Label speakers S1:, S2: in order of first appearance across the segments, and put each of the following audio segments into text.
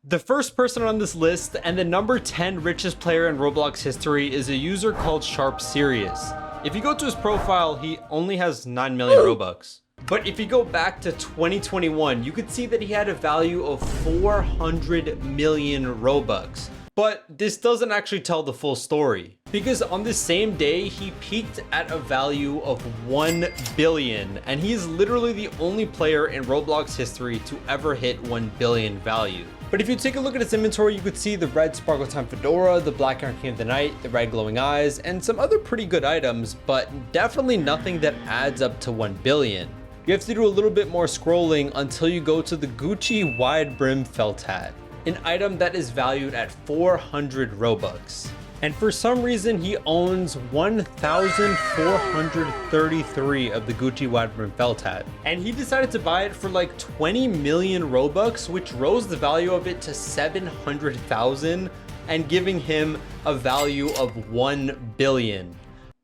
S1: The first person on this list and the number 10 richest player in Roblox history is a user called Sirius. If you go to his profile, he only has 9 million Robux. But if you go back to 2021, you could see that he had a value of 400 million Robux. But this doesn't actually tell the full story, because on the same day, he peaked at a value of 1 billion, and he is literally the only player in Roblox history to ever hit 1 billion value. But if you take a look at his inventory, you could see the red Sparkle Time Fedora, the black Iron King of the Night, the red glowing eyes, and some other pretty good items, but definitely nothing that adds up to 1 billion. You have to do a little bit more scrolling until you go to the Gucci wide brim felt hat, an item that is valued at 400 Robux. And for some reason, he owns 1,433 of the Gucci wide brim felt hat. And he decided to buy it for like 20 million Robux, which rose the value of it to 700,000 and giving him a value of 1 billion.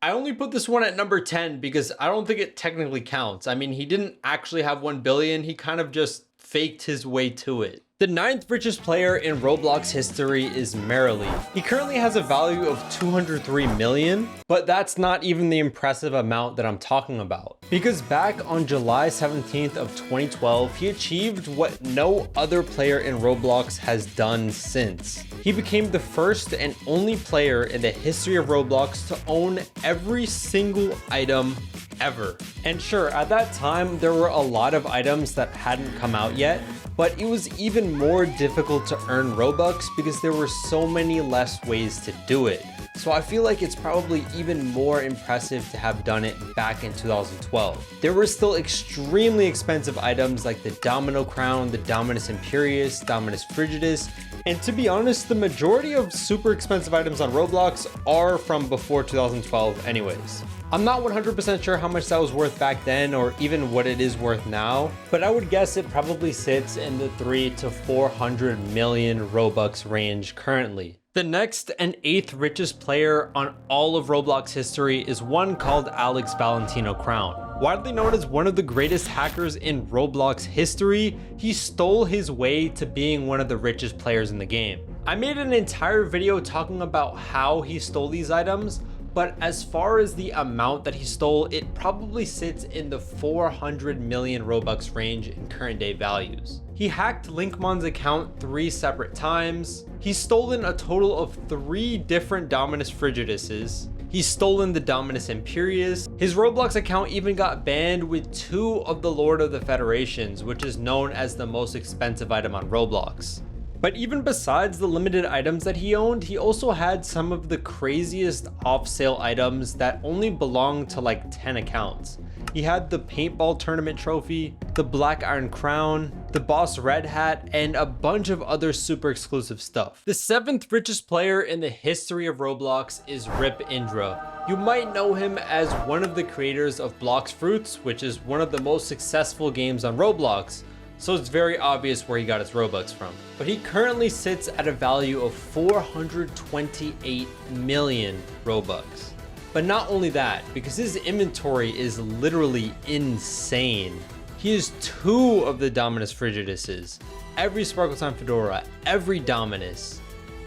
S1: I only put this one at number 10 because I don't think it technically counts. I mean, he didn't actually have 1 billion. He kind of just faked his way to it. The 9th richest player in Roblox history is Merrily. He currently has a value of 203 million, but that's not even the impressive amount that I'm talking about. Because back on July 17th of 2012, he achieved what no other player in Roblox has done since. He became the first and only player in the history of Roblox to own every single item ever. And sure, at that time, there were a lot of items that hadn't come out yet, but it was even more difficult to earn Robux because there were so many less ways to do it. So I feel like it's probably even more impressive to have done it back in 2012. There were still extremely expensive items like the Domino Crown, the Dominus Imperius, Dominus Frigidus, and to be honest, the majority of super expensive items on Roblox are from before 2012 anyways. I'm not 100% sure how much that was worth back then or even what it is worth now, but I would guess it probably sits in the 300 to 400 million Robux range currently. The next and 8th richest player on all of Roblox history is one called Valentino. Widely known as one of the greatest hackers in Roblox history, he stole his way to being one of the richest players in the game. I made an entire video talking about how he stole these items, but as far as the amount that he stole, it probably sits in the 400 million Robux range in current day values. He hacked Linkmon's account 3 separate times. He's stolen a total of 3 different Dominus Frigiduses. He's stolen the Dominus Imperius. His Roblox account even got banned with 2 of the Lord of the Federations, which is known as the most expensive item on Roblox. But even besides the limited items that he owned, he also had some of the craziest off-sale items that only belonged to like 10 accounts. He had the paintball tournament trophy, the black iron crown, the boss red hat, and a bunch of other super exclusive stuff. The 7th richest player in the history of Roblox is Indra. You might know him as one of the creators of Blox Fruits, which is one of the most successful games on Roblox. So it's very obvious where he got his Robux from. But he currently sits at a value of 428 million Robux. But not only that, because his inventory is literally insane. He has 2 of the Dominus Frigiduses, every Sparkle Time Fedora, every Dominus,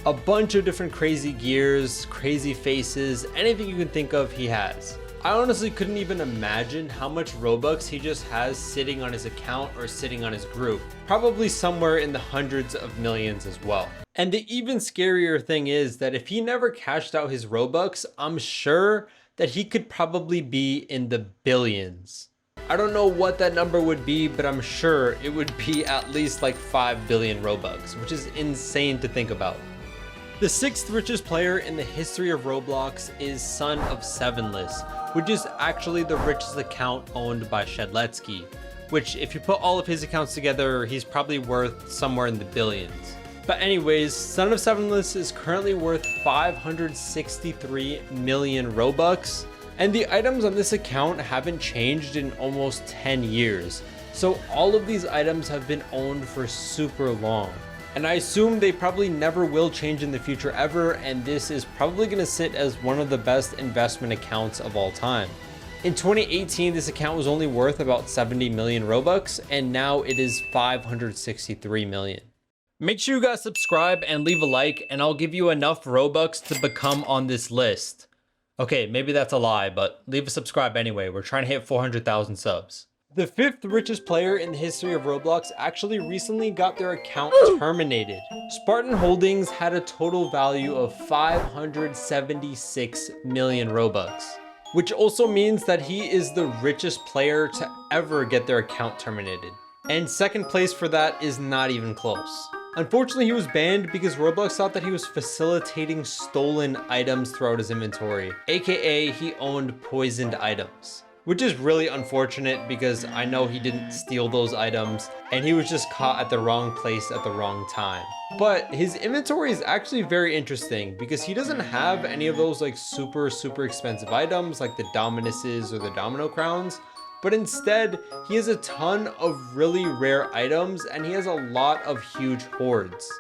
S1: a bunch of different crazy gears, crazy faces, anything you can think of he has. I honestly couldn't even imagine how much Robux he just has sitting on his account or sitting on his group. Probably somewhere in the hundreds of millions as well. And the even scarier thing is that if he never cashed out his Robux, I'm sure that he could probably be in the billions. I don't know what that number would be, but I'm sure it would be at least like 5 billion Robux, which is insane to think about. The 6th richest player in the history of Roblox is son of Sevenless, which is actually the richest account owned by Shedletsky, which if you put all of his accounts together, he's probably worth somewhere in the billions. But anyways, son of Sevenless is currently worth 563 million Robux, and the items on this account haven't changed in almost 10 years. So all of these items have been owned for super long. And I assume they probably never will change in the future ever, and this is probably going to sit as one of the best investment accounts of all time. In 2018, this account was only worth about 70 million Robux, and now it is 563 million. Make sure you guys subscribe and leave a like, and I'll give you enough Robux to become on this list. Okay, maybe that's a lie, but leave a subscribe anyway. We're trying to hit 400,000 subs. The 5th richest player in the history of Roblox actually recently got their account terminated. Spartan Holdings had a total value of 576 million Robux, which also means that he is the richest player to ever get their account terminated. And second place for that is not even close. Unfortunately, he was banned because Roblox thought that he was facilitating stolen items throughout his inventory, aka he owned poisoned items. Which is really unfortunate because I know he didn't steal those items and he was just caught at the wrong place at the wrong time. But his inventory is actually very interesting because he doesn't have any of those like super expensive items like the Dominuses or the Domino Crowns. But instead, he has a ton of really rare items and he has a lot of huge hoards.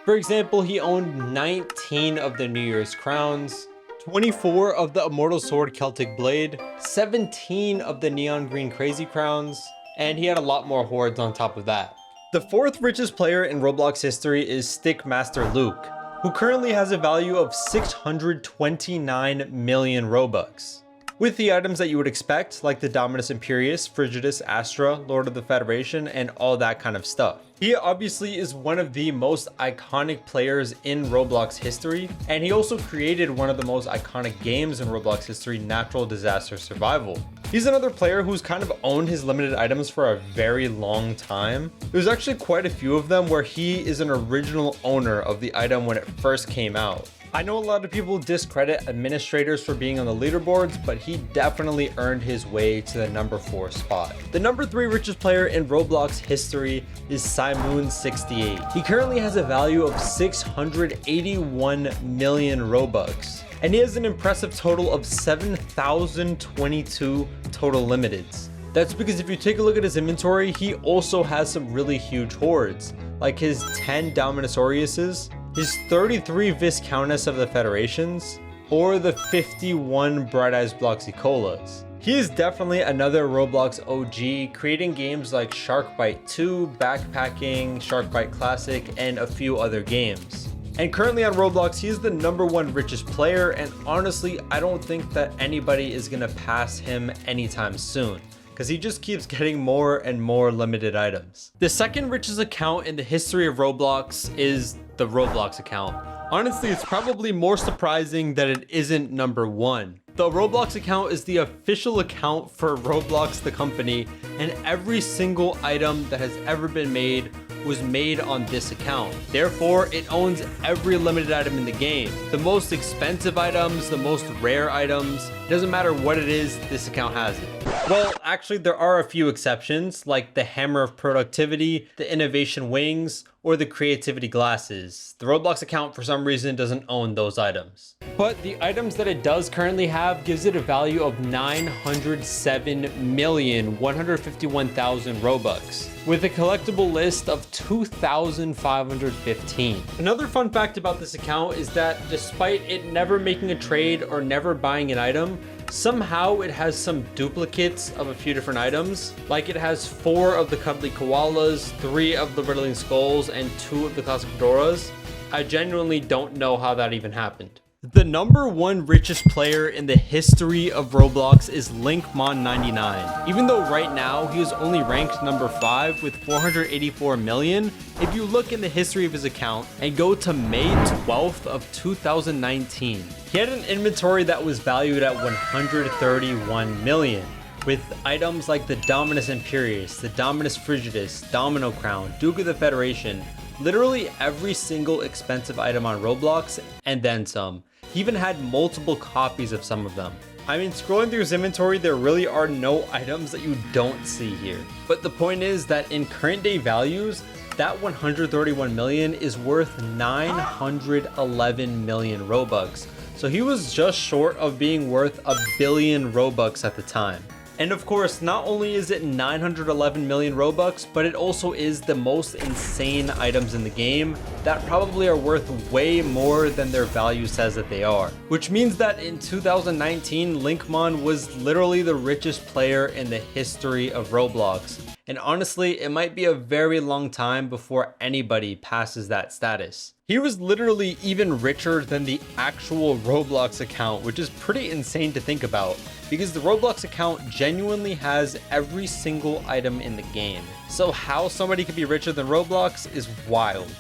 S1: For example, he owned 19 of the New Year's crowns, 24 of the Immortal Sword Celtic Blade, 17 of the Neon Green Crazy Crowns, and he had a lot more hoards on top of that. The 4th richest player in Roblox history is Stickmaster Luke, who currently has a value of 629 million Robux. With the items that you would expect, like the Dominus Imperius, Frigidus, Astra, Lord of the Federation, and all that kind of stuff. He obviously is one of the most iconic players in Roblox history, and he also created one of the most iconic games in Roblox history, Natural Disaster Survival. He's another player who's kind of owned his limited items for a very long time. There's actually quite a few of them where he is an original owner of the item when it first came out. I know a lot of people discredit administrators for being on the leaderboards, but he definitely earned his way to the number 4 spot. The number 3 richest player in Roblox history is Simoon68. He currently has a value of 681 million Robux, and he has an impressive total of 7,022 total limiteds. That's because if you take a look at his inventory, he also has some really huge hoards, like his 10 Dominusoriuses, his 33 Viscountess of the Federations, or the 51 Bright Eyes Bloxicolas. He is definitely another Roblox OG, creating games like Shark Bite 2, Backpacking, Shark Bite Classic, and a few other games. And currently on Roblox, he is the number 1 richest player, and honestly, I don't think that anybody is gonna pass him anytime soon, because he just keeps getting more and more limited items. The 2nd richest account in the history of Roblox is the Roblox account. Honestly, it's probably more surprising that it isn't number 1. The Roblox account is the official account for Roblox the company, and every single item that has ever been made was made on this account. Therefore, it owns every limited item in the game. The most expensive items, the most rare items, it doesn't matter what it is, this account has it. Well, actually, there are a few exceptions, like the Hammer of Productivity, the Innovation Wings, or the Creativity Glasses. The Roblox account, for some reason, doesn't own those items. But the items that it does currently have gives it a value of 907,151,000 Robux, with a collectible list of 2,515. Another fun fact about this account is that despite it never making a trade or never buying an item, somehow it has some duplicates of a few different items. Like it has 4 of the Cuddly Koalas, 3 of the Riddling Skulls, and 2 of the Classic Fedoras. I genuinely don't know how that even happened. The number 1 richest player in the history of Roblox is Linkmon99. Even though right now he is only ranked number 5 with 484 million, if you look in the history of his account and go to May 12th of 2019, he had an inventory that was valued at 131 million. With items like the Dominus Imperius, the Dominus Frigidus, Domino Crown, Duke of the Federation, literally every single expensive item on Roblox, and then some. He even had multiple copies of some of them. I mean, scrolling through his inventory, there really are no items that you don't see here. But the point is that in current day values, that 131 million is worth 911 million Robux. So he was just short of being worth a billion Robux at the time. And of course, not only is it 911 million Robux, but it also is the most insane items in the game that probably are worth way more than their value says that they are. Which means that in 2019, Linkmon was literally the richest player in the history of Roblox. and honestly, it might be a very long time before anybody passes that status. He was literally even richer than the actual Roblox account, which is pretty insane to think about, because the Roblox account genuinely has every single item in the game. So how somebody could be richer than Roblox is wild.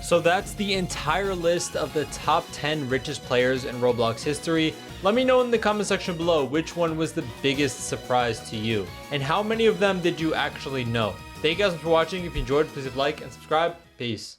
S1: So that's the entire list of the top 10 richest players in Roblox history. Let me know in the comment section below which one was the biggest surprise to you, and how many of them did you actually know. Thank you guys for watching. If you enjoyed, please leave a like and subscribe. Peace.